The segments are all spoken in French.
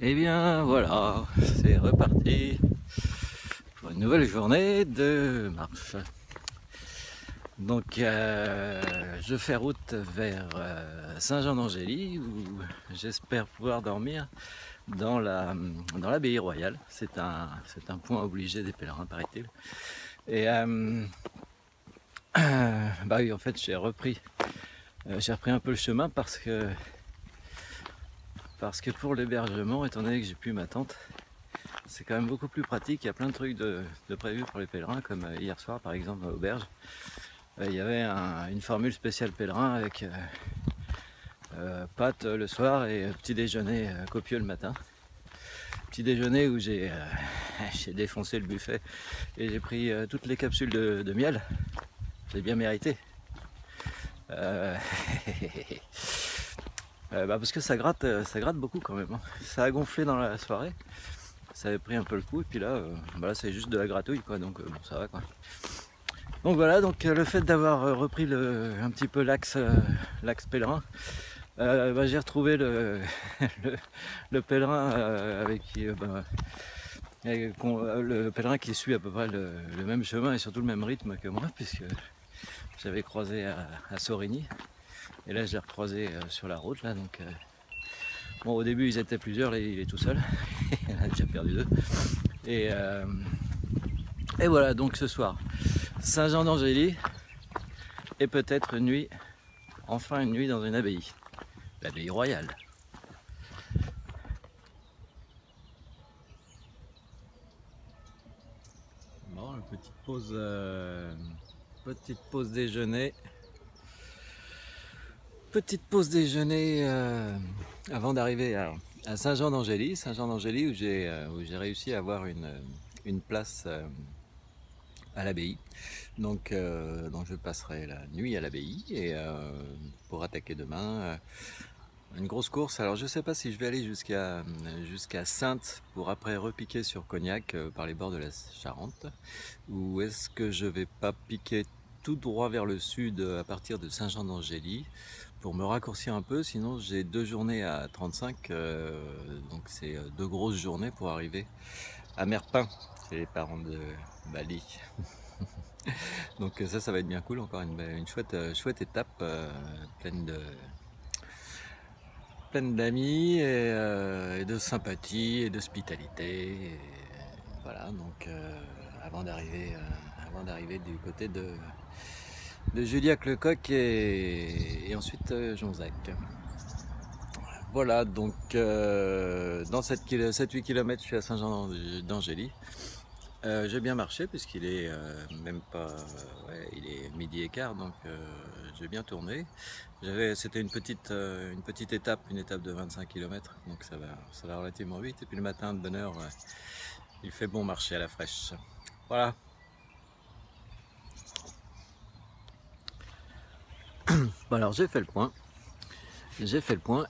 Et bien voilà, c'est reparti pour une nouvelle journée de marche. Donc je fais route vers Saint-Jean-d'Angély où j'espère pouvoir dormir dans l'abbaye royale. C'est un point obligé des pèlerins, paraît-il. Et bah oui, en fait j'ai repris un peu le chemin parce que pour l'hébergement, étant donné que j'ai plus ma tente, c'est quand même beaucoup plus pratique. Il y a plein de trucs de prévus pour les pèlerins, comme hier soir par exemple à l'auberge. Il y avait une formule spéciale pèlerin avec pâtes le soir et petit déjeuner copieux le matin. Petit déjeuner où j'ai défoncé le buffet et j'ai pris toutes les capsules de miel. J'ai bien mérité. Parce que ça gratte beaucoup quand même. Ça a gonflé dans la soirée, ça avait pris un peu le coup et puis là, c'est juste de la gratouille quoi, donc bon, ça va quoi. Donc voilà, donc le fait d'avoir repris un petit peu l'axe pèlerin, j'ai retrouvé le pèlerin avec qui le pèlerin qui suit à peu près le même chemin et surtout le même rythme que moi, puisque j'avais croisé à Sorigny. Et là je l'ai recroisé sur la route là, donc bon, au début ils étaient plusieurs, là il est tout seul. Il a déjà perdu deux. Et voilà, donc ce soir Saint-Jean-d'Angély et peut-être une nuit, enfin une nuit dans une abbaye, l'abbaye royale. Bon, une petite pause déjeuner. Petite pause déjeuner avant d'arriver à Saint-Jean-d'Angély. Saint-Jean-d'Angély où j'ai réussi à avoir une place à l'abbaye. Donc je passerai la nuit à l'abbaye et pour attaquer demain une grosse course. Alors je sais pas si je vais aller jusqu'à Saintes pour après repiquer sur Cognac par les bords de la Charente, ou est-ce que je vais pas piquer tout droit vers le sud à partir de Saint-Jean-d'Angély pour me raccourcir un peu. Sinon j'ai 2 journées à 35, donc c'est 2 grosses journées pour arriver à Merpin, c'est les parents de Bali. Donc ça va être bien cool, encore une chouette étape pleine d'amis et de sympathie et d'hospitalité. Voilà, donc avant d'arriver du côté de Juliac-le-Coq et ensuite Jonzac. Voilà, donc dans 7-8 km je suis à Saint-Jean-d'Angély. J'ai bien marché puisqu'il est même pas, il est 12h15, donc j'ai bien tourné. C'était une petite étape, une étape de 25 km, donc ça va relativement vite. Et puis le matin de bonne heure, il fait bon marcher à la fraîche. Voilà. Bon, alors j'ai fait le point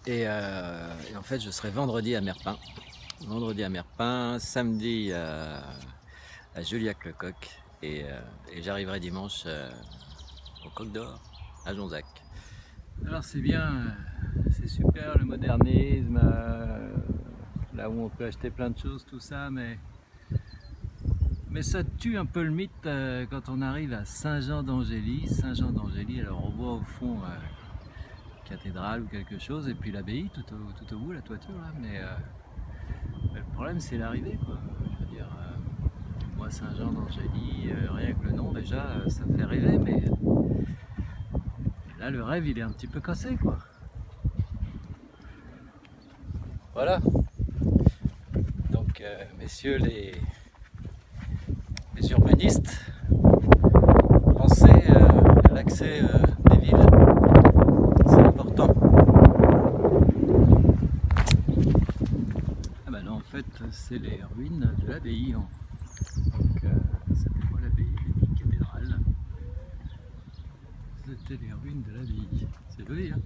et en fait je serai vendredi à Merpin. Samedi à Juliac-le-Coq et j'arriverai dimanche au Coq d'Or à Jonzac. Alors c'est bien, c'est super le modernisme, là où on peut acheter plein de choses, tout ça, mais ça tue un peu le mythe quand on arrive à Saint-Jean-d'Angély. Alors on voit au fond cathédrale ou quelque chose, et puis l'abbaye tout au bout, la toiture là, mais le problème c'est l'arrivée quoi. Je veux dire, moi Saint-Jean-d'Angély, rien que le nom déjà ça me fait rêver, mais là le rêve il est un petit peu cassé quoi. Voilà, donc messieurs les urbanistes, pensez à l'accès des villes, c'est important. Ah bah là en fait c'est les ruines de l'abbaye, donc c'était quoi l'abbaye? L'abbaye cathédrale, c'était les ruines de l'abbaye, c'est joli hein.